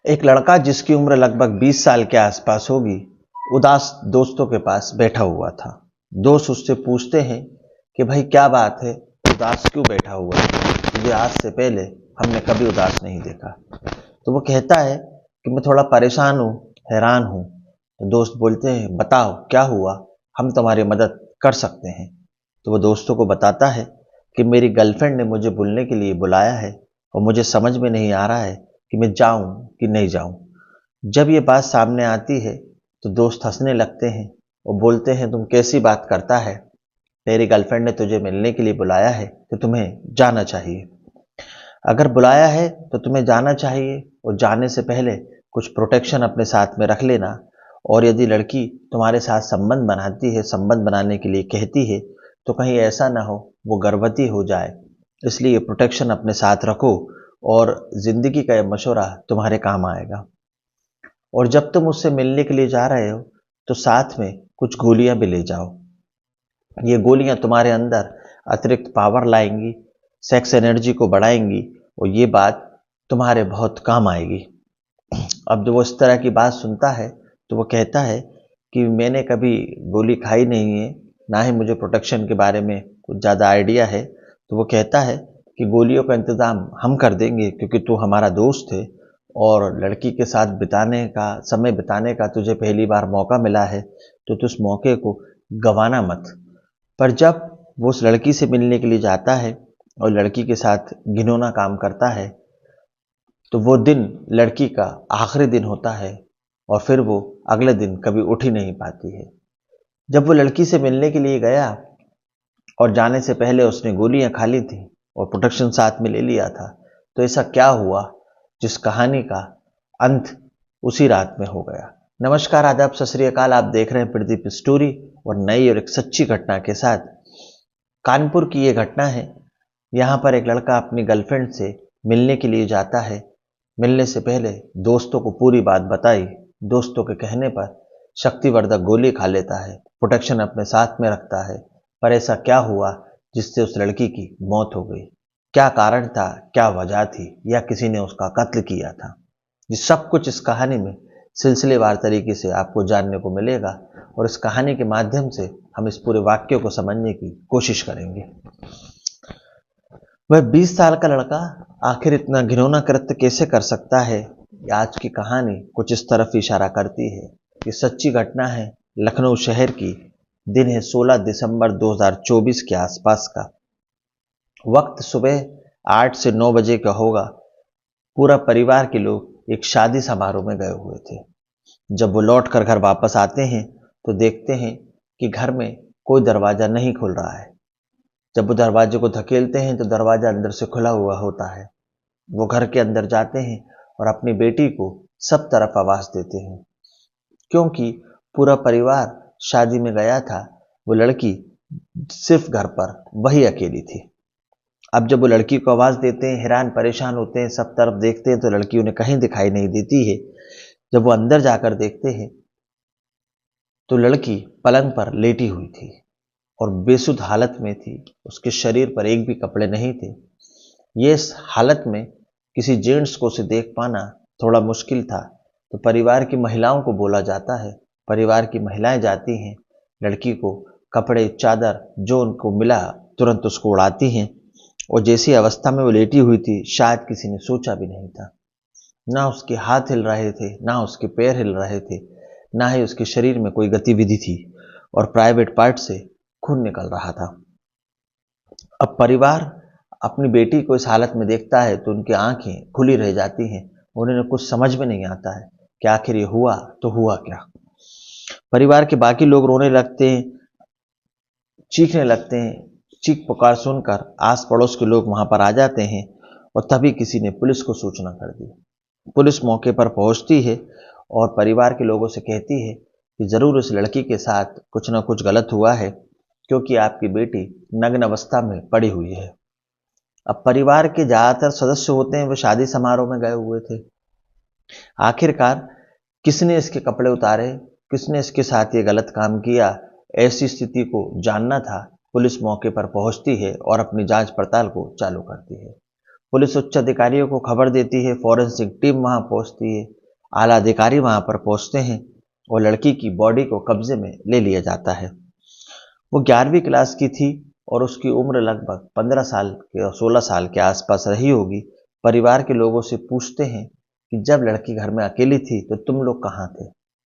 एक लड़का जिसकी उम्र लगभग 20 साल के आसपास होगी, उदास दोस्तों के पास बैठा हुआ था। दोस्त उससे पूछते हैं कि भाई क्या बात है, उदास क्यों बैठा हुआ है? तुझे आज से पहले हमने कभी उदास नहीं देखा। तो वो कहता है कि मैं थोड़ा परेशान हूँ, हैरान हूँ। तो दोस्त बोलते हैं बताओ क्या हुआ, हम तुम्हारी मदद कर सकते हैं। तो वो दोस्तों को बताता है कि मेरी गर्लफ्रेंड ने मुझे बुलने के लिए बुलाया है और मुझे समझ में नहीं आ रहा है कि मैं जाऊं कि नहीं जाऊं। जब ये बात सामने आती है तो दोस्त हंसने लगते हैं और बोलते हैं तुम कैसी बात करता है, तेरी गर्लफ्रेंड ने तुझे मिलने के लिए बुलाया है तो तुम्हें जाना चाहिए। अगर बुलाया है तो तुम्हें जाना चाहिए और जाने से पहले कुछ प्रोटेक्शन अपने साथ में रख लेना। और यदि लड़की तुम्हारे साथ संबंध बनाती है, संबंध बनाने के लिए कहती है, तो कहीं ऐसा ना हो वो गर्भवती हो जाए, इसलिए प्रोटेक्शन अपने साथ रखो और जिंदगी का यह मशवरा तुम्हारे काम आएगा। और जब तुम उससे मिलने के लिए जा रहे हो तो साथ में कुछ गोलियां भी ले जाओ। ये गोलियां तुम्हारे अंदर अतिरिक्त पावर लाएंगी, सेक्स एनर्जी को बढ़ाएंगी और ये बात तुम्हारे बहुत काम आएगी। अब जब वो इस तरह की बात सुनता है तो वो कहता है कि मैंने कभी गोली खाई नहीं है, ना ही मुझे प्रोटेक्शन के बारे में कुछ ज़्यादा आइडिया है। तो वो कहता है कि गोलियों का इंतज़ाम हम कर देंगे क्योंकि तू हमारा दोस्त है और लड़की के साथ बिताने का, समय बिताने का तुझे पहली बार मौका मिला है, तो तू उस मौके को गंवाना मत। पर जब वो उस लड़की से मिलने के लिए जाता है और लड़की के साथ घिनौना काम करता है, तो वो दिन लड़की का आखिरी दिन होता है और फिर वो अगले दिन कभी उठ ही नहीं पाती है। जब वो लड़की से मिलने के लिए गया और जाने से पहले उसने गोलियां खा ली थी और प्रोटेक्शन साथ में ले लिया था, तो ऐसा क्या हुआ जिस कहानी का अंत उसी रात में हो गया। नमस्कार, आदाब, सत श्री अकाल। आप देख रहे हैं प्रदीप स्टोरी और नई और एक सच्ची घटना के साथ। कानपुर की ये घटना है। यहाँ पर एक लड़का अपनी गर्लफ्रेंड से मिलने के लिए जाता है। मिलने से पहले दोस्तों को पूरी बात बताई। दोस्तों के कहने पर शक्तिवर्धक गोली खा लेता है, प्रोटेक्शन अपने साथ में रखता है। पर ऐसा क्या हुआ जिससे उस लड़की की मौत हो गई? क्या कारण था, क्या वजह थी, या किसी ने उसका कत्ल किया था? ये सब कुछ इस कहानी में सिलसिलेवार तरीके से आपको जानने को मिलेगा और इस कहानी के माध्यम से हम इस पूरे वाक्य को समझने की कोशिश करेंगे। वह 20 साल का लड़का आखिर इतना घिनौना कृत्य कैसे कर सकता है? आज की कहानी कुछ इस तरफ इशारा करती है। ये सच्ची घटना है, लखनऊ शहर की। दिन है 16 दिसंबर 2024 के आसपास का। वक्त सुबह 8 से 9 बजे का होगा। पूरा परिवार के लोग एक शादी समारोह में गए हुए थे। जब वो लौट कर घर वापस आते हैं तो देखते हैं कि घर में कोई दरवाजा नहीं खुल रहा है। जब वो दरवाजे को धकेलते हैं तो दरवाजा अंदर से खुला हुआ होता है। वो घर के अंदर जाते हैं और अपनी बेटी को सब तरफ आवाज देते हैं, क्योंकि पूरा परिवार शादी में गया था। वो लड़की सिर्फ घर पर वही अकेली थी। अब जब वो लड़की को आवाज देते हैं, हैरान परेशान होते हैं, सब तरफ देखते हैं तो लड़की उन्हें कहीं दिखाई नहीं देती है। जब वो अंदर जाकर देखते हैं तो लड़की पलंग पर लेटी हुई थी और बेसुध हालत में थी। उसके शरीर पर एक भी कपड़े नहीं थे। ये इस हालत में किसी जेंट्स को उसे देख पाना थोड़ा मुश्किल था। तो परिवार की महिलाओं को बोला जाता है। परिवार की महिलाएं जाती हैं, लड़की को कपड़े, चादर जो उनको मिला तुरंत उसको उड़ाती हैं। और जैसी अवस्था में वो लेटी हुई थी, शायद किसी ने सोचा भी नहीं था। ना उसके हाथ हिल रहे थे, ना उसके पैर हिल रहे थे, ना ही उसके शरीर में कोई गतिविधि थी और प्राइवेट पार्ट से खून निकल रहा था। अब परिवार अपनी बेटी को इस हालत में देखता है तो उनकी आंखें खुली रह जाती हैं। उन्हें कुछ समझ में नहीं आता है कि आखिर ये हुआ तो हुआ क्या। परिवार के बाकी लोग रोने लगते हैं, चीखने लगते हैं। चीख पुकार सुनकर आस पड़ोस के लोग वहां पर आ जाते हैं और तभी किसी ने पुलिस को सूचना कर दी। पुलिस मौके पर पहुंचती है और परिवार के लोगों से कहती है कि जरूर इस लड़की के साथ कुछ ना कुछ गलत हुआ है, क्योंकि आपकी बेटी नग्न अवस्था में पड़ी हुई है। अब परिवार के ज्यादातर सदस्य होते हैं वो शादी समारोह में गए हुए थे। आखिरकार किसने इसके कपड़े उतारे, किसने इसके साथ ये गलत काम किया, ऐसी स्थिति को जानना था। पुलिस मौके पर पहुंचती है और अपनी जांच पड़ताल को चालू करती है। पुलिस उच्च अधिकारियों को खबर देती है, फॉरेंसिक टीम वहां पहुंचती है, आला अधिकारी वहां पर पहुंचते हैं और लड़की की बॉडी को कब्जे में ले लिया जाता है। वो 11वीं क्लास की थी और उसकी उम्र लगभग 15 साल के और 16 साल के आसपास रही होगी। परिवार के लोगों से पूछते हैं कि जब लड़की घर में अकेली थी तो तुम लोग कहाँ थे,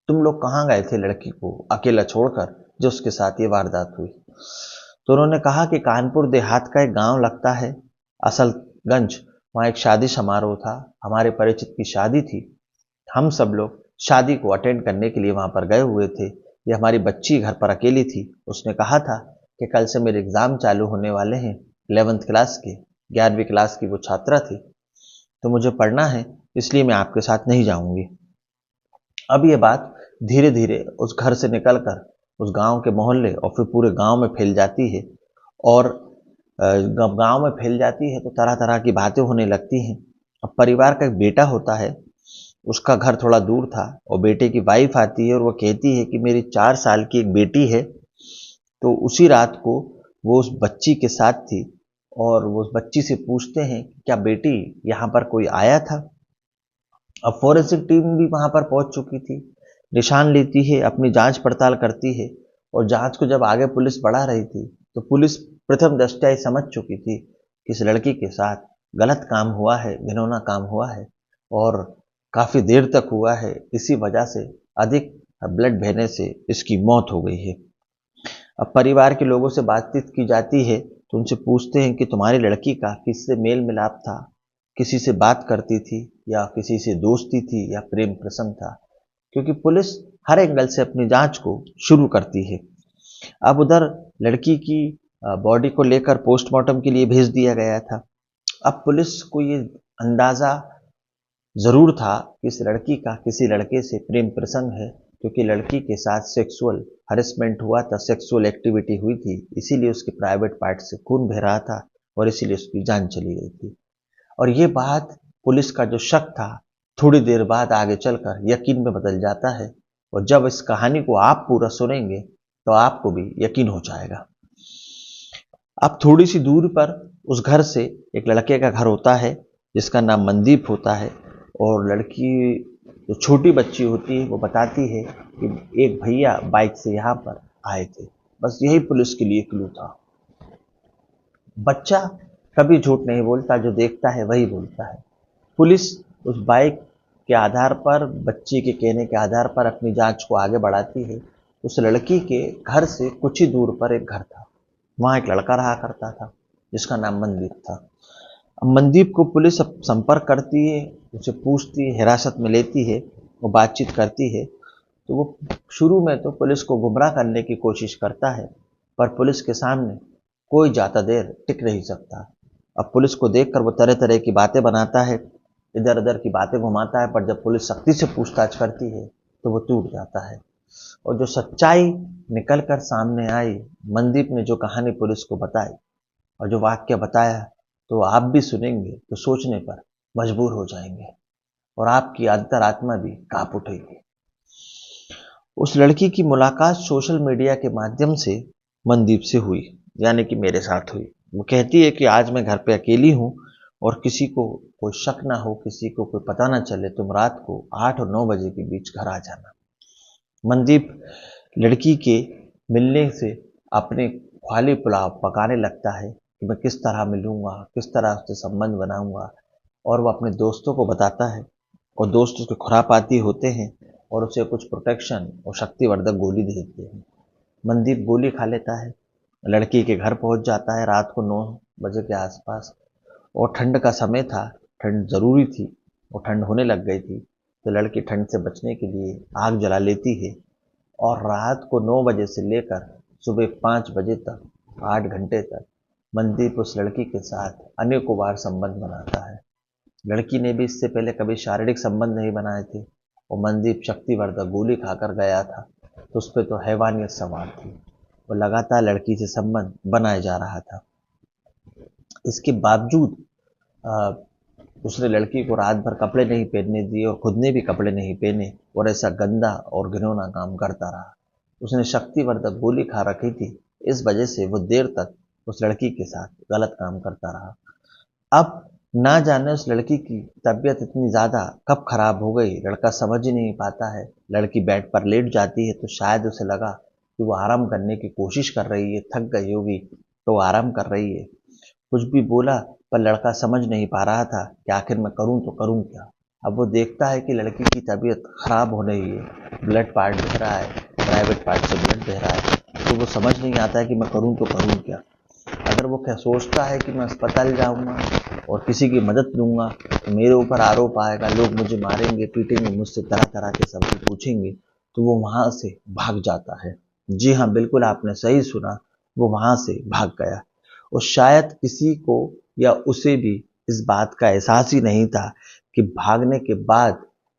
तुम लोग कहाँ गए थे लड़की को अकेला छोड़कर जो उसके साथ ये वारदात हुई। तो उन्होंने कहा कि कानपुर देहात का एक गांव लगता है असलगंज, वहाँ एक शादी समारोह था, हमारे परिचित की शादी थी, हम सब लोग शादी को अटेंड करने के लिए वहां पर गए हुए थे। ये हमारी बच्ची घर पर अकेली थी, उसने कहा था कि कल से मेरे एग्जाम चालू होने वाले हैं 11th क्लास के, 11वीं क्लास की वो छात्रा थी, तो मुझे पढ़ना है इसलिए मैं आपके साथ नहीं जाऊंगी। अब ये बात धीरे धीरे उस घर से निकलकर उस गांव के मोहल्ले और फिर पूरे गांव में फैल जाती है और गांव में फैल जाती है तो तरह तरह की बातें होने लगती हैं। अब परिवार का एक बेटा होता है, उसका घर थोड़ा दूर था और बेटे की वाइफ आती है और वो कहती है कि मेरी 4 साल की एक बेटी है। तो उसी रात को वो उस बच्ची के साथ थी और वो उस बच्ची से पूछते हैं क्या बेटी यहाँ पर कोई आया था। अब फॉरेंसिक टीम भी वहां पर पहुंच चुकी थी, निशान लेती है, अपनी जांच पड़ताल करती है और जांच को जब आगे पुलिस बढ़ा रही थी तो पुलिस प्रथम दृष्टया ही समझ चुकी थी कि इस लड़की के साथ गलत काम हुआ है, घिनौना काम हुआ है और काफी देर तक हुआ है, इसी वजह से अधिक ब्लड बहने से इसकी मौत हो गई है। अब परिवार के लोगों से बातचीत की जाती है तो उनसे पूछते हैं कि तुम्हारी लड़की का किससे मेल मिलाप था, किसी से बात करती थी या किसी से दोस्ती थी या प्रेम प्रसंग था, क्योंकि पुलिस हर एंगल से अपनी जांच को शुरू करती है। अब उधर लड़की की बॉडी को लेकर पोस्टमार्टम के लिए भेज दिया गया था। अब पुलिस को ये अंदाजा जरूर था कि इस लड़की का किसी लड़के से प्रेम प्रसंग है, क्योंकि लड़की के साथ सेक्सुअल हरेसमेंट हुआ था, सेक्सुअल एक्टिविटी हुई थी, इसीलिए उसके प्राइवेट पार्ट से खून बह रहा था और इसीलिए उसकी जान चली गई थी। और ये बात पुलिस का जो शक था थोड़ी देर बाद आगे चलकर यकीन में बदल जाता है और जब इस कहानी को आप पूरा सुनेंगे तो आपको भी यकीन हो जाएगा। अब थोड़ी सी दूर पर उस घर से एक लड़के का घर होता है जिसका नाम मनदीप होता है और लड़की जो छोटी बच्ची होती है वो बताती है कि एक भैया बाइक से यहाँ पर आए थे। बस यही पुलिस के लिए क्लू था। बच्चा कभी झूठ नहीं बोलता, जो देखता है वही बोलता है। पुलिस उस बाइक के आधार पर, बच्ची के कहने के आधार पर अपनी जांच को आगे बढ़ाती है। उस लड़की के घर से कुछ ही दूर पर एक घर था, वहां एक लड़का रहा करता था जिसका नाम मनदीप था। अब मनदीप को पुलिस अब संपर्क करती है, उसे पूछती है, हिरासत में लेती है, वो बातचीत करती है। तो वो शुरू में तो पुलिस को गुमराह करने की कोशिश करता है, पर पुलिस के सामने कोई ज़्यादा देर टिक नहीं सकता। अब पुलिस को देखकर वो तरह तरह की बातें बनाता है, इधर उधर की बातें घुमाता है, पर जब पुलिस सख्ती से पूछताछ करती है तो वो टूट जाता है। और जो सच्चाई निकल कर सामने आई, मनदीप ने जो कहानी पुलिस को बताई और जो वाक्य बताया, तो आप भी सुनेंगे तो सोचने पर मजबूर हो जाएंगे और आपकी अंतरात्मा भी कांप उठेगी। उस लड़की की मुलाकात सोशल मीडिया के माध्यम से मनदीप से हुई, यानी कि मेरे साथ हुई। वो कहती है कि आज मैं घर पे अकेली हूँ और किसी को कोई शक ना हो, किसी को कोई पता ना चले, तुम रात को 8 और 9 बजे के बीच घर आ जाना। मनदीप लड़की के मिलने से अपने ख्वाली पुलाव पकाने लगता है कि मैं किस तरह मिलूंगा, किस तरह उससे संबंध बनाऊंगा, और वो अपने दोस्तों को बताता है और दोस्त उसके खुरापाती होते हैं और उसे कुछ प्रोटेक्शन और शक्तिवर्धक गोली दे देते हैं। मनदीप गोली खा लेता है, लड़की के घर पहुंच जाता है रात को 9 बजे के आसपास, और ठंड का समय था, ठंड जरूरी थी और ठंड होने लग गई थी, तो लड़की ठंड से बचने के लिए आग जला लेती है और रात को 9 बजे से लेकर सुबह 5 बजे तक, 8 घंटे तक मनदीप उस लड़की के साथ अनेकों बार संबंध बनाता है। लड़की ने भी इससे पहले कभी शारीरिक संबंध नहीं बनाए थे और मनदीप शक्तिवर्धक गोली खाकर गया था, तो उस पर तो हैवानियत सवार थी। वो लगातार लड़की से संबंध बनाए जा रहा था। इसके बावजूद उसने लड़की को रात भर कपड़े नहीं पहनने दिए और खुद ने भी कपड़े नहीं पहने और ऐसा गंदा और घिनौना काम करता रहा। उसने शक्तिवर्धक गोली खा रखी थी, इस वजह से वो देर तक उस लड़की के साथ गलत काम करता रहा। अब ना जाने उस लड़की की तबीयत इतनी ज़्यादा कब खराब हो गई, लड़का समझ ही नहीं पाता है। लड़की बेड पर लेट जाती है तो शायद उसे लगा कि वो आराम करने की कोशिश कर रही है, थक गई होगी तो आराम कर रही है। कुछ भी बोला पर लड़का समझ नहीं पा रहा था कि आखिर मैं करूं तो करूं क्या। अब वो देखता है कि लड़की की तबीयत खराब हो रही है, ब्लड पार्ट बह रहा है, प्राइवेट पार्ट से ब्लड बह रहा है, तो वो समझ नहीं आता है कि मैं करूं तो करूं क्या। अगर वो क्या सोचता है कि मैं अस्पताल जाऊंगा और किसी की मदद लूंगा तो मेरे ऊपर आरोप आएगा, लोग मुझे मारेंगे पीटेंगे, मुझसे तरह तरह के सवाल पूछेंगे, तो वो वहां से भाग जाता है। जी हाँ, बिल्कुल आपने सही सुना, वो वहां से भाग गया। और शायद किसी को या उसे भी इस बात का एहसास ही नहीं था कि भागने के बाद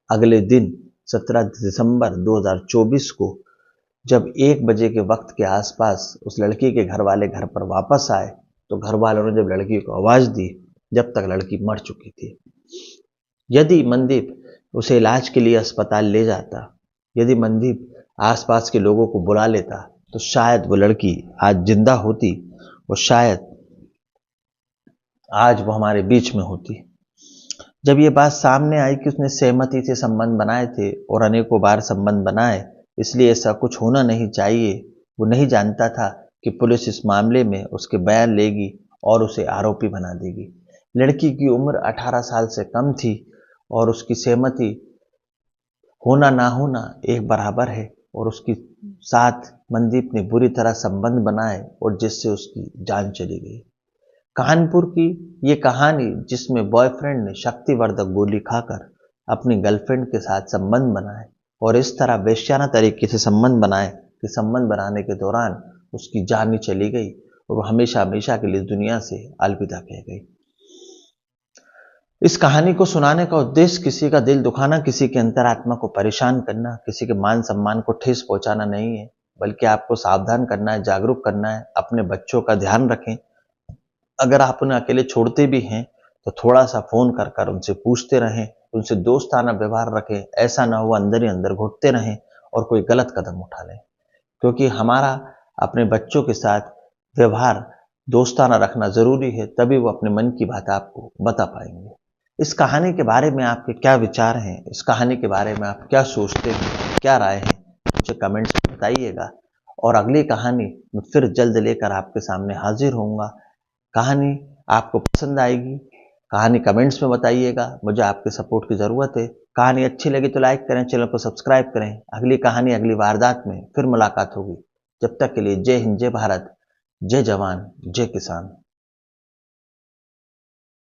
अगले दिन 17 दिसंबर 2024 को जब 1 बजे के वक्त के आसपास उस लड़की के घर वाले घर पर वापस आए तो घर वालों ने जब लड़की को आवाज दी, जब तक लड़की मर चुकी थी। यदि मनदीप उसे इलाज के लिए अस्पताल ले जाता, यदि मनदीप आसपास के लोगों को बुला लेता, तो शायद वो लड़की आज जिंदा होती और शायद आज वो हमारे बीच में होती। जब ये बात सामने आई कि उसने सहमति से संबंध बनाए थे और अनेकों बार संबंध बनाए, इसलिए ऐसा कुछ होना नहीं चाहिए, वो नहीं जानता था कि पुलिस इस मामले में उसके बयान लेगी और उसे आरोपी बना देगी। लड़की की उम्र 18 साल से कम थी और उसकी सहमति होना ना होना एक बराबर है, और उसके साथ मनदीप ने बुरी तरह संबंध बनाए और जिससे उसकी जान चली गई। कानपुर की ये कहानी जिसमें बॉयफ्रेंड ने शक्तिवर्धक गोली खाकर अपनी गर्लफ्रेंड के साथ संबंध बनाए और इस तरह वेश्याना तरीके से संबंध बनाए कि संबंध बनाने के दौरान उसकी जान ही चली गई और वो हमेशा हमेशा के लिए दुनिया से अलविदा कह गई। इस कहानी को सुनाने का उद्देश्य किसी का दिल दुखाना, किसी के अंतरात्मा को परेशान करना, किसी के मान सम्मान को ठेस पहुंचाना नहीं है, बल्कि आपको सावधान करना है, जागरूक करना है। अपने बच्चों का ध्यान रखें। अगर आप उन्हें अकेले छोड़ते भी हैं तो थोड़ा सा फोन कर कर उनसे पूछते रहें, उनसे दोस्ताना व्यवहार रखें। ऐसा ना हो अंदर ही अंदर घुटते रहें और कोई गलत कदम उठा लें, क्योंकि हमारा अपने बच्चों के साथ व्यवहार दोस्ताना रखना जरूरी है, तभी वो अपने मन की बात आपको बता पाएंगे। इस कहानी के बारे में आपके क्या विचार हैं, इस कहानी के बारे में आप क्या सोचते हैं, क्या राय है, मुझे कमेंट्स में बताइएगा। और अगली कहानी मैं फिर जल्द लेकर आपके सामने हाजिर होऊंगा। कहानी आपको पसंद आएगी, कहानी कमेंट्स में बताइएगा, मुझे आपके सपोर्ट की ज़रूरत है। कहानी अच्छी लगी तो लाइक करें, चैनल को सब्सक्राइब करें। अगली कहानी अगली वारदात में फिर मुलाकात होगी। जब तक के लिए जय हिंद, जय भारत, जय जवान, जय किसान।